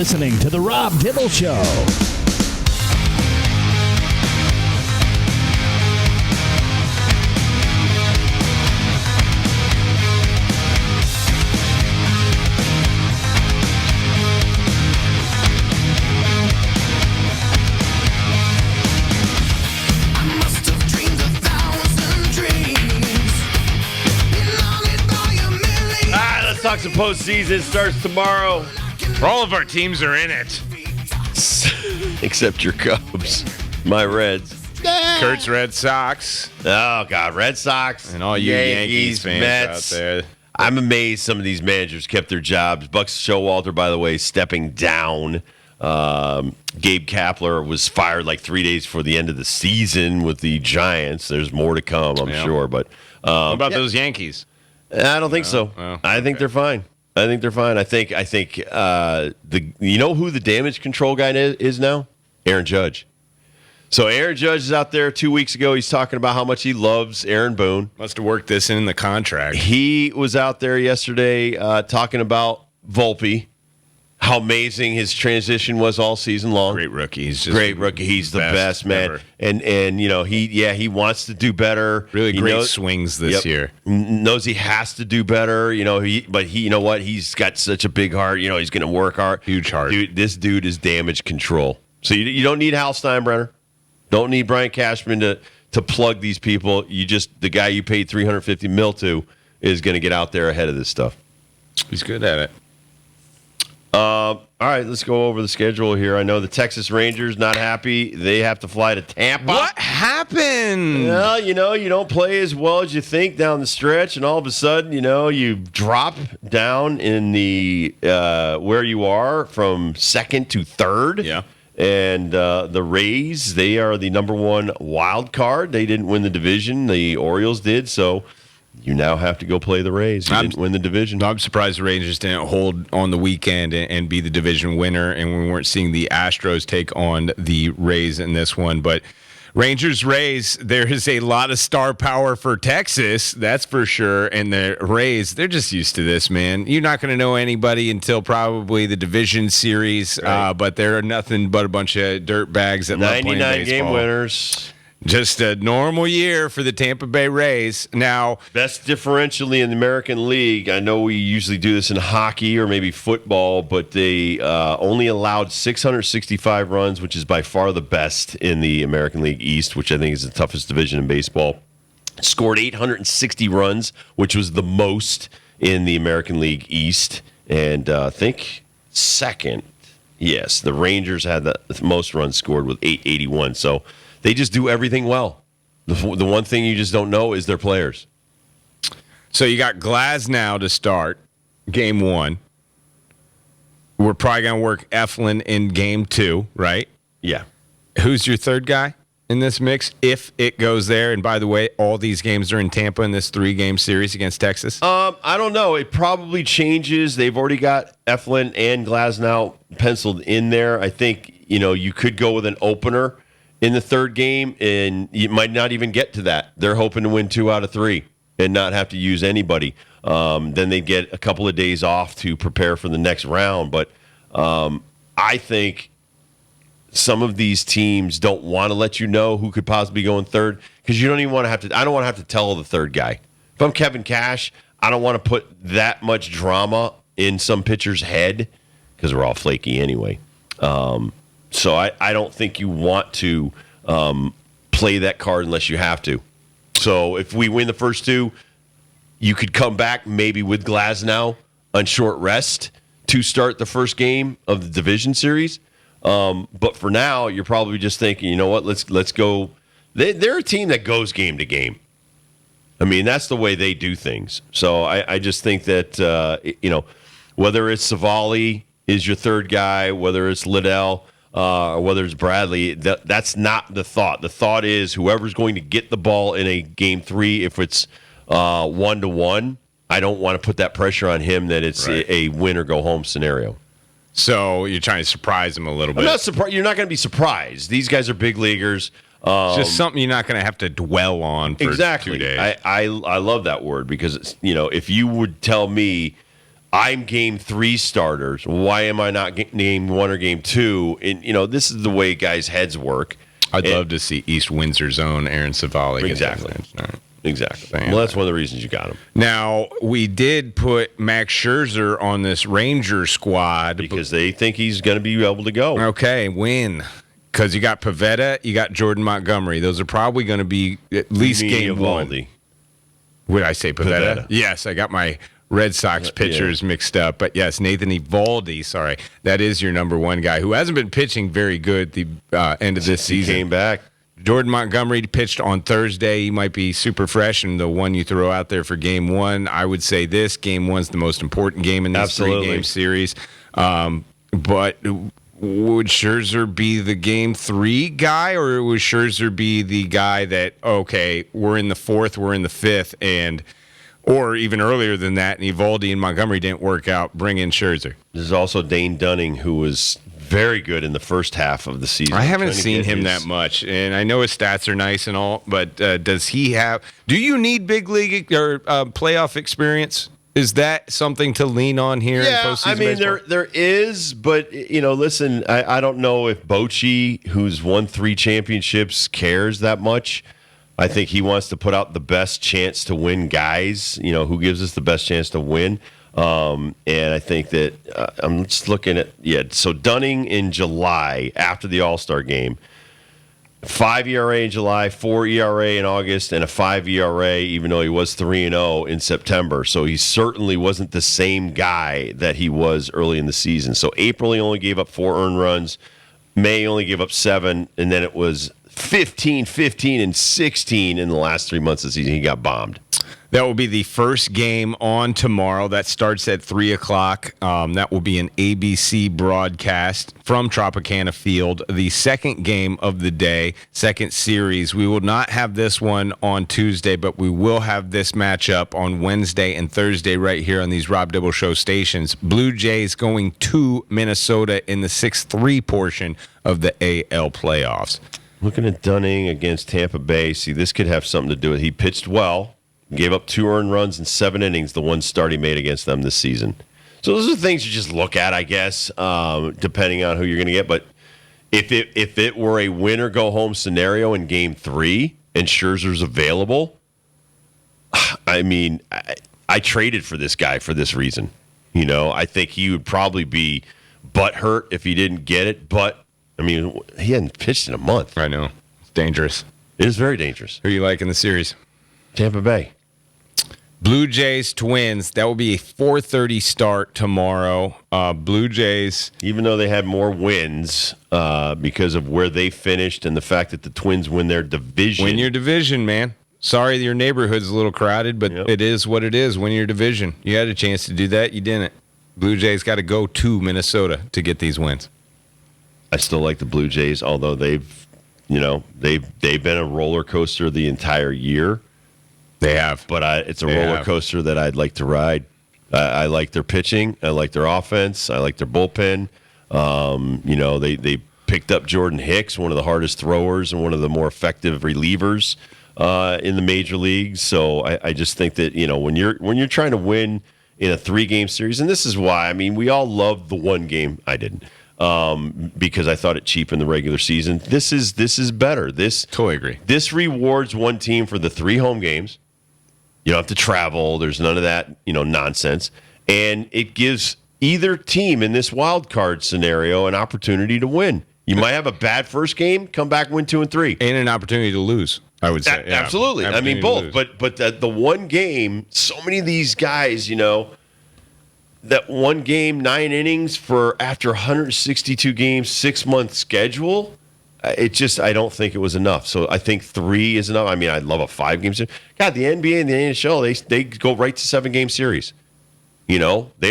listening to The Rob Dibble Show. Talk some postseason starts tomorrow. All of our teams are in it. Except your Cubs. My Reds. Kurt's Red Sox. Oh, God. Red Sox. And all you Yankees fans Mets. out there. I'm amazed some of these managers kept their jobs. Bucks Showalter, by the way, stepping down. Gabe Kapler was fired like 3 days before the end of the season with the Giants. There's more to come, I'm sure. But what about those Yankees? I don't think so. I think they're fine. I think you know who the damage control guy is now? Aaron Judge. So Aaron Judge is out there 2 weeks ago. He's talking about how much he loves Aaron Boone. Must have worked this in the contract. He was out there yesterday talking about Volpe, how amazing his transition was all season long. Great rookie. He's the best man. Ever. And you know, he wants to do better. Really great swings this year. Knows he has to do better, you know, but you know what? He's got such a big heart, you know, he's going to work hard. Huge heart. This dude is damage control. So you don't need Hal Steinbrenner. Don't need Brian Cashman to plug these people. The guy you paid $350 million to is going to get out there ahead of this stuff. He's good at it. All right, let's go over the schedule here. I know the Texas Rangers not happy. They have to fly to Tampa. What happened? Well, you know, you don't play as well as you think down the stretch, and all of a sudden, you know, you drop down in the where you are from second to third. Yeah. And the Rays, they are the number one wild card. They didn't win the division. The Orioles did, so you now have to go play the Rays. You didn't win the division. I'm surprised the Rangers didn't hold on the weekend and be the division winner, and we weren't seeing the Astros take on the Rays in this one. But Rangers-Rays, there is a lot of star power for Texas, that's for sure. And the Rays, they're just used to this, man. You're not going to know anybody until probably the division series, right. But they're nothing but a bunch of dirt bags that love playing baseball. 99-game winners. Just a normal year for the Tampa Bay Rays. Now, best differentially in the American League. I know we usually do this in hockey or maybe football, but they only allowed 665 runs, which is by far the best in the American League East, which I think is the toughest division in baseball. Scored 860 runs, which was the most in the American League East. And I think second, yes, the Rangers had the most runs scored with 881. So they just do everything well. The one thing you just don't know is their players. So you got Glasnow to start game one. We're probably going to work Eflin in game two, right? Yeah. Who's your third guy in this mix if it goes there? And by the way, all these games are in Tampa in this 3-game series against Texas? I don't know. It probably changes. They've already got Eflin and Glasnow penciled in there. I think, you know, you could go with an opener in the third game, and you might not even get to that. They're hoping to win 2 out of 3 and not have to use anybody. Then they get a couple of days off to prepare for the next round. But I think some of these teams don't want to let you know who could possibly go in third because you don't even want to have to. I don't want to have to tell the third guy. If I'm Kevin Cash, I don't want to put that much drama in some pitcher's head because we're all flaky anyway. So I don't think you want to play that card unless you have to. So if we win the first 2, you could come back maybe with Glasnow on short rest to start the first game of the division series. But for now, you're probably just thinking, you know what, let's go. They're a team that goes game to game. I mean, that's the way they do things. So I just think that, you know, whether it's Savali is your third guy, whether it's Liddell, or whether it's Bradley, that's not the thought. The thought is whoever's going to get the ball in a game 3, if it's 1-1, I don't want to put that pressure on him that it's a win or go home scenario. So you're trying to surprise him a little bit. I'm not surprised. You're not going to be surprised. These guys are big leaguers. It's just something you're not going to have to dwell on for exactly. 2 days. I love that word because, you know, if you would tell me I'm game 3 starters. Why am I not game 1 or game 2? And, this is the way guys' heads work. I'd love to see East Windsor's own Aaron Savali. Exactly. Right. Exactly. Well, that's one of the reasons you got him. Now, we did put Max Scherzer on this Ranger squad. Because they think he's going to be able to go. Okay, win. Because you got Pivetta, you got Jordan Montgomery. Those are probably going to be at least game 1. What did I say, Pivetta? Yes, I got my Red Sox pitchers mixed up. But yes, Nathan Eovaldi, sorry. That is your number 1 guy who hasn't been pitching very good at the end of this season. He came back. Jordan Montgomery pitched on Thursday. He might be super fresh, and the one you throw out there for game 1, I would say this. Game 1's the most important game in this 3-game series. But would Scherzer be the game 3 guy, or would Scherzer be the guy that, okay, we're in the 4th, we're in the 5th, or even earlier than that, and Eovaldi and Montgomery didn't work out, bring in Scherzer? There's also Dane Dunning, who was very good in the first half of the season. I haven't seen him that much, and I know his stats are nice and all, but do you need big league or playoff experience? Is that something to lean on here in postseason baseball? there is, but, listen, I don't know if Bochy, who's won 3 championships, cares that much. I think he wants to put out the best chance to win guys, who gives us the best chance to win. And I think that I'm just looking at, so Dunning in July after the All-Star game, 5 ERA in July, 4 ERA in August, and a 5 ERA, even though he was 3-0 in September. So he certainly wasn't the same guy that he was early in the season. So April, he only gave up 4 earned runs. May only gave up 7, and then it was 15, and 16 in the last 3 months of the season. He got bombed. That will be the first game on tomorrow. That starts at 3 o'clock. That will be an ABC broadcast from Tropicana Field. The second game of the day, second series. We will not have this one on Tuesday, but we will have this matchup on Wednesday and Thursday right here on these Rob Dibble Show stations. Blue Jays going to Minnesota in the 6-3 portion of the AL playoffs. Looking at Dunning against Tampa Bay, see, this could have something to do with it. He pitched well. Gave up 2 earned runs in 7 innings, the one start he made against them this season. So those are things you just look at, I guess, depending on who you're going to get. But if it were a win-or-go-home scenario in Game 3 and Scherzer's available, I mean, I traded for this guy for this reason. I think he would probably be butthurt if he didn't get it. But, I mean, he hadn't pitched in a month. I know. It's dangerous. It is very dangerous. Who you like in the series? Tampa Bay. Blue Jays, Twins. That will be a 4:30 start tomorrow. Blue Jays. Even though they had more wins because of where they finished and the fact that the Twins win their division. Win your division, man. Sorry your neighborhood's a little crowded, but It is what it is. Win your division. You had a chance to do that. You didn't. Blue Jays got to go to Minnesota to get these wins. I still like the Blue Jays, although they've been a roller coaster the entire year. They have. But it's a roller coaster that I'd like to ride. I like their pitching. I like their offense. I like their bullpen. They picked up Jordan Hicks, one of the hardest throwers and one of the more effective relievers in the major leagues. So I just think that, when you're trying to win in a 3-game series, and this is why, I mean, we all loved the 1 game. I didn't. Because I thought it cheapened the regular season. This is better. Totally agree. This rewards one team for the 3 home games. You don't have to travel. There's none of that, nonsense. And it gives either team in this wild card scenario an opportunity to win. You might have a bad first game, come back, win 2 and 3. And an opportunity to lose, I would say. Absolutely. I mean, both. But the 1 game, so many of these guys, that 1 game, 9 innings for after 162 games, 6-month schedule, I don't think it was enough. So I think 3 is enough. I mean, I love a 5-game series. God, the NBA and the NHL, they go right to 7-game series. They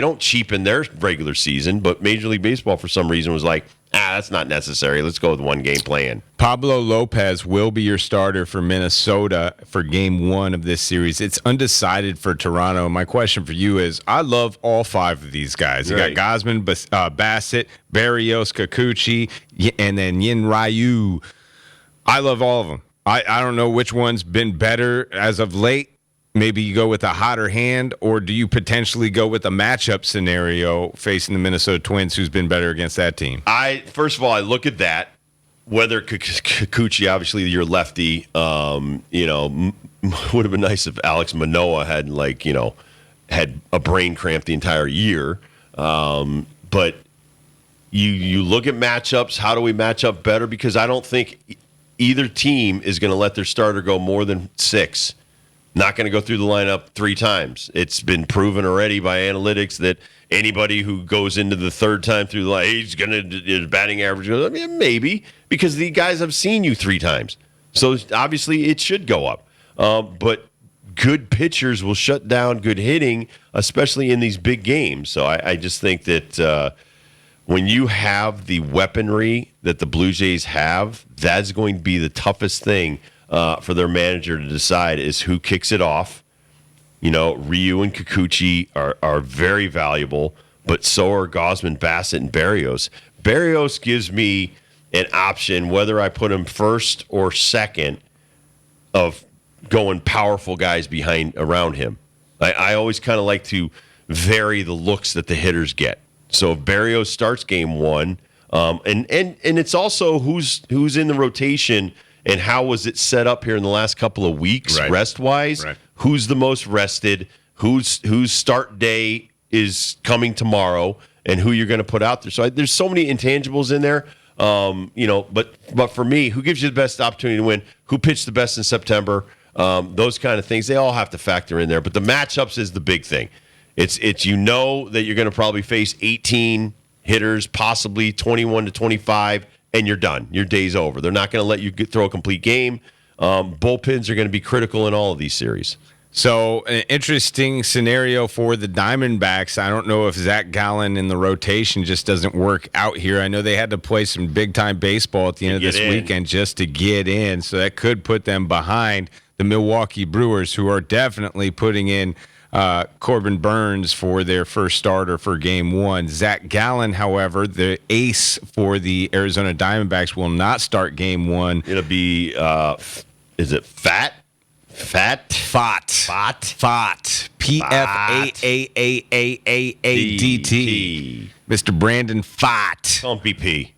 don't cheapen their regular season, but Major League Baseball, for some reason, was like, that's not necessary. Let's go with 1-game plan. Pablo Lopez will be your starter for Minnesota for Game 1 of this series. It's undecided for Toronto. My question for you is, I love all 5 of these guys. Right. You got Gausman, Bassett, Barrios, Kikuchi, and then Yin Ryu. I love all of them. I don't know which one's been better as of late. maybe you go with a hotter hand, or do you potentially go with a matchup scenario facing the Minnesota Twins, who's been better against that team? First of all, I look at that. Whether Kikuchi, obviously your lefty, would have been nice if Alex Manoah had had a brain cramp the entire year. But you look at matchups. How do we match up better? Because I don't think either team is going to let their starter go more than 6. Not going to go through the lineup 3 times. It's been proven already by analytics that anybody who goes into the 3rd time through the line, he's going to batting average. I mean, maybe, because the guys have seen you 3 times. So obviously it should go up. But good pitchers will shut down good hitting, especially in these big games. So I just think that when you have the weaponry that the Blue Jays have, that's going to be the toughest thing for their manager to decide is who kicks it off. Ryu and Kikuchi are very valuable, but so are Gausman, Bassett, and Berrios. Berrios gives me an option whether I put him first or second of going powerful guys around him. I always kind of like to vary the looks that the hitters get. So if Berrios starts game 1, and it's also who's in the rotation and how was it set up here in the last couple of weeks, right, rest-wise? Right. Who's the most rested? Whose start day is coming tomorrow, and who you're going to put out there. So there's so many intangibles in there. But for me, who gives you the best opportunity to win? Who pitched the best in September? Those kind of things, they all have to factor in there. But the matchups is the big thing. It's that you're going to probably face 18 hitters, possibly 21 to 25, and you're done. Your day's over. They're not going to let you throw a complete game. Bullpens are going to be critical in all of these series. So an interesting scenario for the Diamondbacks. I don't know if Zach Gallen in the rotation just doesn't work out here. I know they had to play some big-time baseball at the end of this weekend just to get in, so that could put them behind the Milwaukee Brewers, who are definitely putting in Corbin Burns for their first starter for Game 1. Zach Gallen, however, the ace for the Arizona Diamondbacks, will not start Game 1. It'll be, is it Fat? P-F-A-A-A-A-A-A-D-T. Mr. Brandon Pfaadt. Call him BP.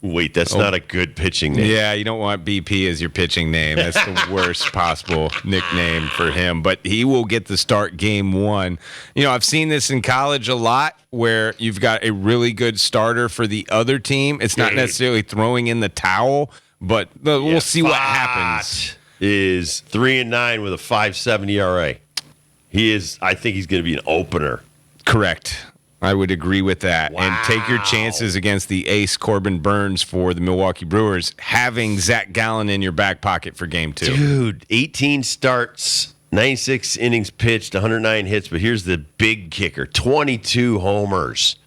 Wait, that's not a good pitching name. Yeah, you don't want BP as your pitching name. That's the worst possible nickname for him. But he will get the start Game 1. I've seen this in college a lot where you've got a really good starter for the other team. It's not necessarily throwing in the towel, but we'll see what happens. Is 3-9 with a 5.7 ERA. I think he's going to be an opener. Correct. I would agree with that. Wow. And take your chances against the ace Corbin Burns for the Milwaukee Brewers, having Zach Gallen in your back pocket for Game 2. Dude, 18 starts, 96 innings pitched, 109 hits, but here's the big kicker, 22 homers.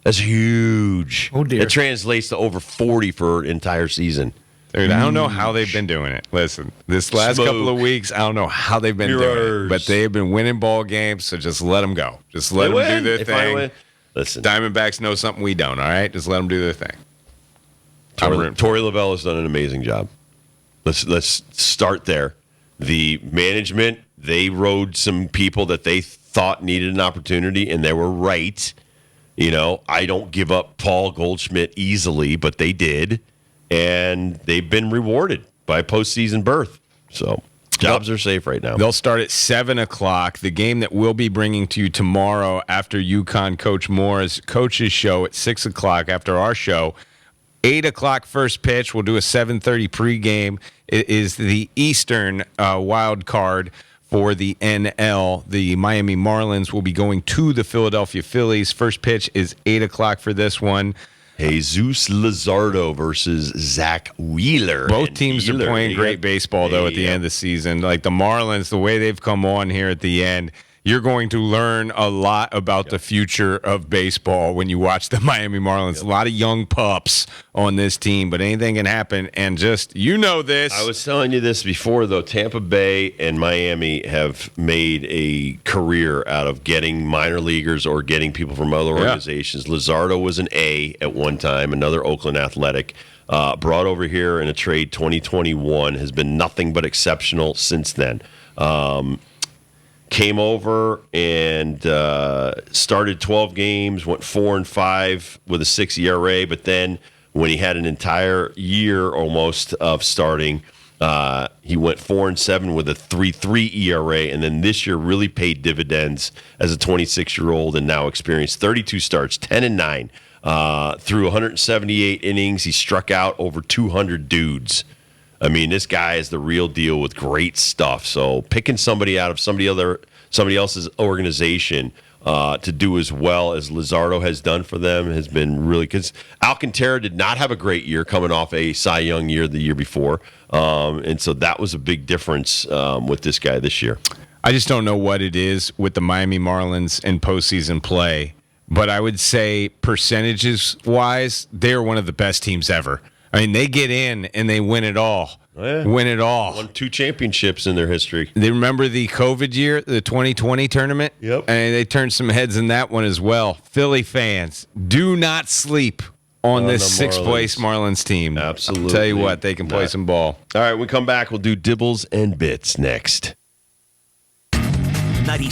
That's huge. Oh, dear. It translates to over 40 for an entire season. Dude, I don't know how they've been doing it. Listen, this last couple of weeks, I don't know how they've been doing it. But they have been winning ball games, so just let them go. Just let them do their thing. Listen, Diamondbacks know something we don't, all right? Just let them do their thing. Torey Lovell has done an amazing job. Let's start there. The management, they rode some people that they thought needed an opportunity, and they were right. I don't give up Paul Goldschmidt easily, but they did. And they've been rewarded by postseason berth. So jobs are safe right now. They'll start at 7 o'clock. The game that we'll be bringing to you tomorrow after UConn Coach Moore's coaches show at 6 o'clock after our show. 8 o'clock first pitch. We'll do a 7:30 pregame. It is the Eastern wild card for the NL. The Miami Marlins will be going to the Philadelphia Phillies. First pitch is 8 o'clock for this one. Jesus Luzardo versus Zach Wheeler. Both teams are playing great baseball, though, at the end of the season. Like the Marlins, the way they've come on here at the end, you're going to learn a lot about the future of baseball when you watch the Miami Marlins. A lot of young pups on this team, but anything can happen. And just, this. I was telling you this before, though. Tampa Bay and Miami have made a career out of getting minor leaguers or getting people from other organizations. Luzardo was an A at one time, another Oakland Athletic. Brought over here in a trade 2021, has been nothing but exceptional since then. came over and started 12 games, went 4-5 with a 6 ERA. But then when he had an entire year almost of starting, he went 4-7 with a 3.3 ERA, and then this year really paid dividends as a 26-year-old and now experienced 32 starts, 10-9 through 178 innings. He struck out over 200 dudes. I mean, this guy is the real deal with great stuff. So picking somebody out of somebody else's organization to do as well as Luzardo has done for them has been really, because Alcantara did not have a great year coming off a Cy Young year the year before. And so that was a big difference with this guy this year. I just don't know what it is with the Miami Marlins in postseason play, but I would say percentages-wise, they're one of the best teams ever. I mean, they get in and they win it all. Oh, yeah. Win it all. Won 2 championships in their history. They remember the COVID year, the 2020 tournament? Yep. And they turned some heads in that one as well. Philly fans, do not sleep on this 6th place Marlins team. Absolutely. I'll tell you what, they can play some ball. All right, when we come back, we'll do Dibbles and Bits next. 97.